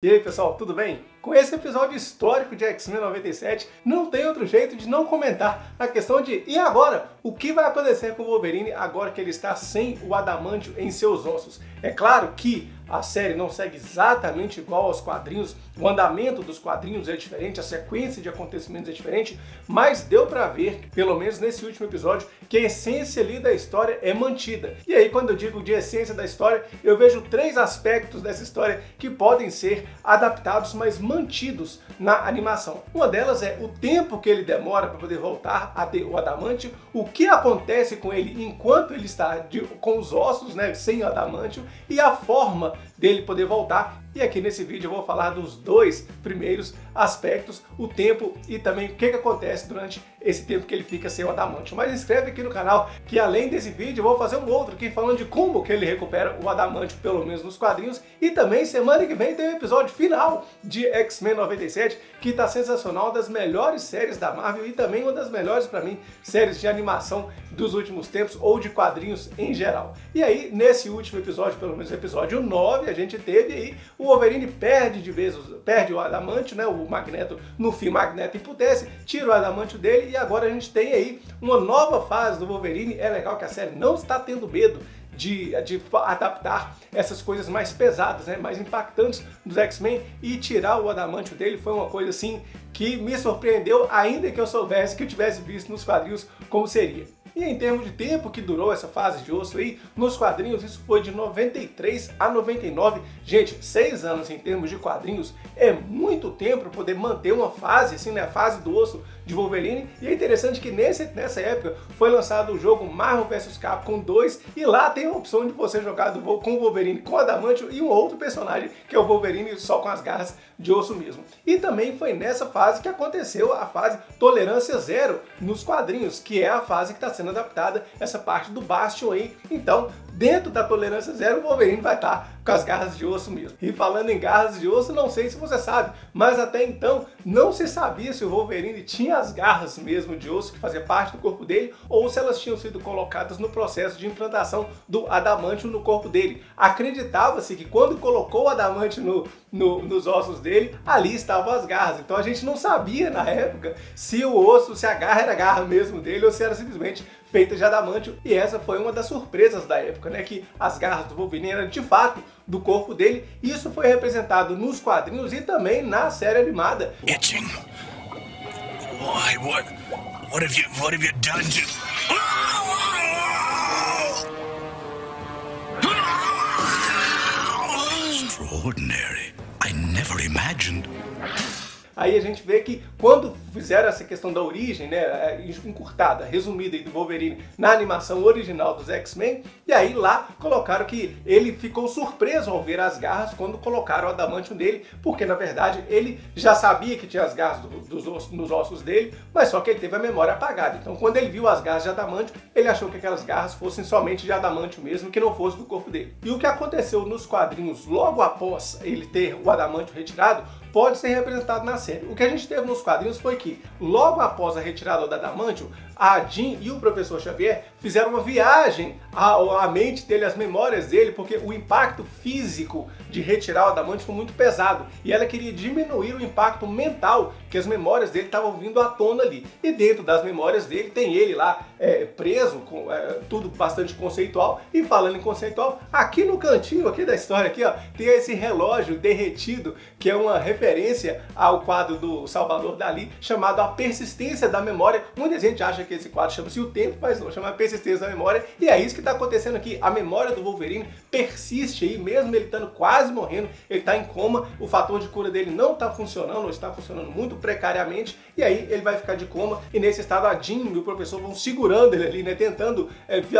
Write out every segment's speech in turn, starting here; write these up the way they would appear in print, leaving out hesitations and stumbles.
E aí pessoal, tudo bem? Com esse episódio histórico de X-Men 97, não tem outro jeito de não comentar a questão de e agora? O que vai acontecer com o Wolverine agora que ele está sem o adamantio em seus ossos? É claro que a série não segue exatamente igual aos quadrinhos, o andamento dos quadrinhos é diferente, a sequência de acontecimentos é diferente, mas deu pra ver, pelo menos nesse último episódio, que a essência ali da história é mantida. E aí, quando eu digo de essência da história, eu vejo três aspectos dessa história que podem ser adaptados, mas mantidos na animação. Uma delas é o tempo que ele demora para poder voltar a ter o adamantio, o que acontece com ele enquanto ele está com os ossos, né, sem o adamantio, e a forma dele poder voltar. E aqui nesse vídeo eu vou falar dos dois primeiros aspectos, o tempo e também o que acontece durante esse tempo que ele fica sem o adamantio. Mas inscreve aqui no canal que além desse vídeo eu vou fazer um outro aqui falando de como que ele recupera o adamantio, pelo menos nos quadrinhos, e também semana que vem tem o episódio final de X-Men 97, que está sensacional, uma das melhores séries da Marvel e também uma das melhores para mim séries de animação dos últimos tempos ou de quadrinhos em geral. E aí, nesse último episódio, pelo menos episódio 9, a gente teve aí o Wolverine perde o adamantio, né, o Magneto, no fim o Magneto emputece, tira o adamantio dele e agora a gente tem aí uma nova fase do Wolverine. É legal que a série não está tendo medo de adaptar essas coisas mais pesadas, né, mais impactantes dos X-Men, e tirar o adamantio dele foi uma coisa assim que me surpreendeu, ainda que eu soubesse, que eu tivesse visto nos quadrinhos como seria. E em termos de tempo que durou essa fase de osso aí, nos quadrinhos isso foi de 93 a 99. Gente, 6 anos em termos de quadrinhos é muito tempo para poder manter uma fase, assim, né, a fase do osso de Wolverine. E é interessante que nessa época foi lançado o jogo Marvel vs Capcom 2 e lá tem a opção de você jogar com o Wolverine com adamantio e um outro personagem que é o Wolverine só com as garras de osso mesmo. E também foi nessa fase que aconteceu a fase Tolerância Zero nos quadrinhos, que é a fase que está sendo adaptada, essa parte do Bastion aí. Então, dentro da Tolerância Zero, o Wolverine vai estar com as garras de osso mesmo. E falando em garras de osso, não sei se você sabe, mas até então não se sabia se o Wolverine tinha as garras mesmo de osso que fazia parte do corpo dele ou se elas tinham sido colocadas no processo de implantação do adamantio no corpo dele. Acreditava-se que quando colocou o adamantio nos ossos dele, ali estavam as garras. Então a gente não sabia na época se o osso, se a garra era a garra mesmo dele ou se era simplesmente feita de adamantio, e essa foi uma das surpresas da época, né, que as garras do Wolverine eram de fato do corpo dele. Isso foi representado nos quadrinhos e também na série animada. Itching. Why? What have you done to... Extraordinary. I never imagined. Aí a gente vê que quando fizeram essa questão da origem, né, encurtada, resumida do Wolverine na animação original dos X-Men, e aí lá colocaram que ele ficou surpreso ao ver as garras quando colocaram o adamantio nele, porque na verdade ele já sabia que tinha as garras nos ossos dele, mas só que ele teve a memória apagada. Então quando ele viu as garras de adamantio, ele achou que aquelas garras fossem somente de adamantio mesmo, que não fosse do corpo dele. E o que aconteceu nos quadrinhos logo após ele ter o adamantio retirado, pode ser representado na série. O que a gente teve nos quadrinhos foi que, logo após a retirada do adamantio, a Jean e o Professor Xavier fizeram uma viagem à mente dele, às memórias dele, porque o impacto físico de retirar o adamantio foi muito pesado, e ela queria diminuir o impacto mental que as memórias dele estavam vindo à tona ali. E dentro das memórias dele tem ele lá preso, com tudo bastante conceitual. E falando em conceitual, aqui no cantinho aqui da história aqui, ó, tem esse relógio derretido, que é uma referência ao quadro do Salvador Dalí, chamado A Persistência da Memória. Muita gente acha que esse quadro chama-se O Tempo, mas não, chama A Persistência da Memória, e é isso que está acontecendo aqui. A memória do Wolverine persiste aí, mesmo ele estando quase morrendo, ele está em coma, o fator de cura dele não está funcionando, ou está funcionando muito precariamente, e aí ele vai ficar de coma, e nesse estado a Jean e o professor vão segurando ele ali, né, tentando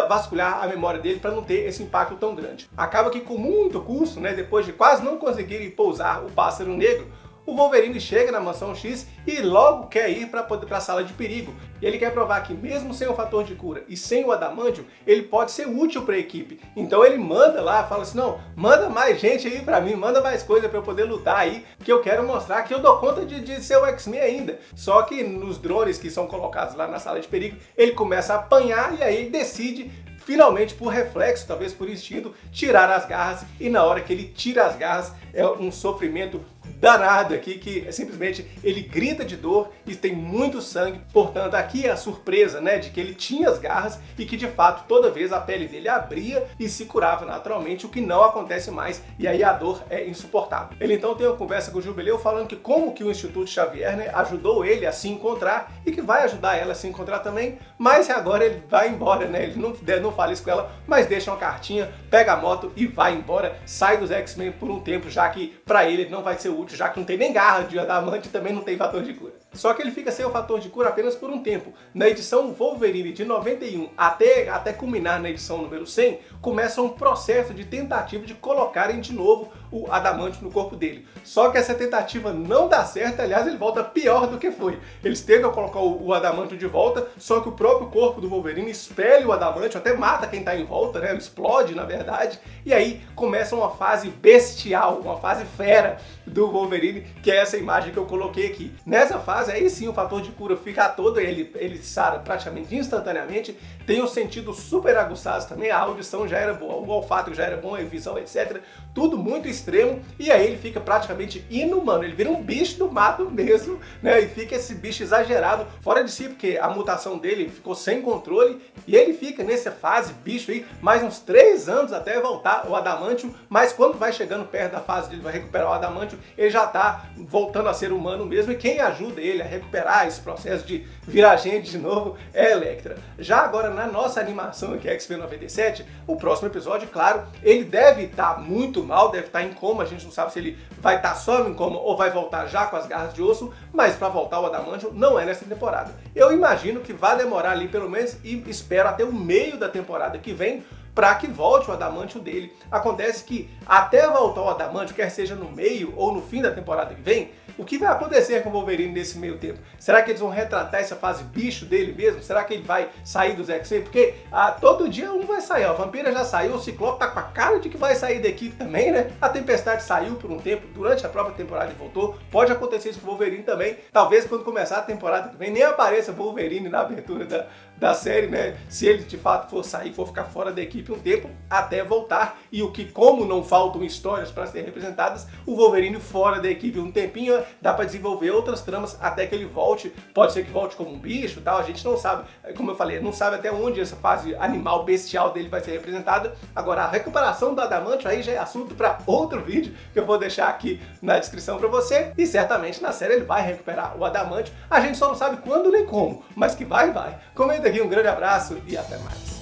vasculhar a memória dele para não ter esse impacto tão grande. Acaba que com muito custo, né, depois de quase não conseguirem pousar o pássaro negro, o Wolverine chega na Mansão X e logo quer ir para a sala de perigo. E ele quer provar que mesmo sem o fator de cura e sem o adamantio, ele pode ser útil para a equipe. Então ele manda lá, fala assim, não, manda mais gente aí para mim, manda mais coisa para eu poder lutar aí, que eu quero mostrar que eu dou conta de ser o X-Men ainda. Só que nos drones que são colocados lá na sala de perigo, ele começa a apanhar e aí ele decide finalmente, por reflexo, talvez por instinto, tirar as garras, e na hora que ele tira as garras é um sofrimento danado aqui, que simplesmente ele grita de dor e tem muito sangue. Portanto, aqui é a surpresa, né, de que ele tinha as garras e que de fato toda vez a pele dele abria e se curava naturalmente, o que não acontece mais, e aí a dor é insuportável. Ele então tem uma conversa com o Jubileu falando que como que o Instituto Xavier, né, ajudou ele a se encontrar e que vai ajudar ela a se encontrar também, mas agora ele vai embora, né, ele não fala isso com ela, mas deixa uma cartinha, pega a moto e vai embora, sai dos X-Men por um tempo, já que pra ele não vai ser útil, já que não tem nem garra de adamante, também não tem fator de cura. Só que ele fica sem o fator de cura apenas por um tempo. Na edição Wolverine de 91 até culminar na edição número 100, começa um processo de tentativa de colocarem de novo o adamante no corpo dele. Só que essa tentativa não dá certo, aliás, ele volta pior do que foi. Eles tentam colocar o adamante de volta, só que o próprio corpo do Wolverine espelha o adamante, até mata quem tá em volta, né? Explode, na verdade. E aí começa uma fase bestial, uma fase fera do Wolverine, que é essa imagem que eu coloquei aqui. Nessa fase, aí sim o fator de cura fica todo, ele sara praticamente instantaneamente, tem os sentidos super aguçados também, a audição já era boa, o olfato já era bom, a visão, etc. Tudo muito extremo, e aí ele fica praticamente inumano, ele vira um bicho do mato mesmo, né? E fica esse bicho exagerado, fora de si, porque a mutação dele ficou sem controle, e ele fica nessa fase bicho aí, mais uns 3 anos até voltar o adamantium, mas quando vai chegando perto da fase dele vai recuperar o adamantium, ele já tá voltando a ser humano mesmo, e quem ajuda ele a recuperar esse processo de virar gente de novo é a Elektra. Já agora na nossa animação aqui, X-Men 97, o próximo episódio, claro, ele deve estar muito mal, deve estar em coma, a gente não sabe se ele vai estar só em coma ou vai voltar já com as garras de osso, mas para voltar o adamantium não é nessa temporada. Eu imagino que vai demorar ali pelo menos, e espero até o meio da temporada que vem, para que volte o adamantium dele. Acontece que até voltar o adamantium, quer seja no meio ou no fim da temporada que vem, o que vai acontecer com o Wolverine nesse meio tempo? Será que eles vão retratar essa fase bicho dele mesmo? Será que ele vai sair dos X-Men? Porque todo dia um vai sair. A Vampira já saiu, o Ciclope tá com a cara de que vai sair da equipe também, né? A Tempestade saiu por um tempo, durante a própria temporada e voltou. Pode acontecer isso com o Wolverine também. Talvez quando começar a temporada que vem nem apareça o Wolverine na abertura da série, né? Se ele de fato for sair, for ficar fora da equipe um tempo, até voltar. E o que, como não faltam histórias para serem representadas, o Wolverine fora da equipe um tempinho, dá para desenvolver outras tramas até que ele volte. Pode ser que volte como um bicho, tal, a gente não sabe, como eu falei, não sabe até onde essa fase animal bestial dele vai ser representada. Agora, a recuperação do adamantium aí já é assunto para outro vídeo que eu vou deixar aqui na descrição para você, e certamente na série ele vai recuperar o adamantium. A gente só não sabe quando nem como, mas que vai. Comenta aqui, um grande abraço e até mais.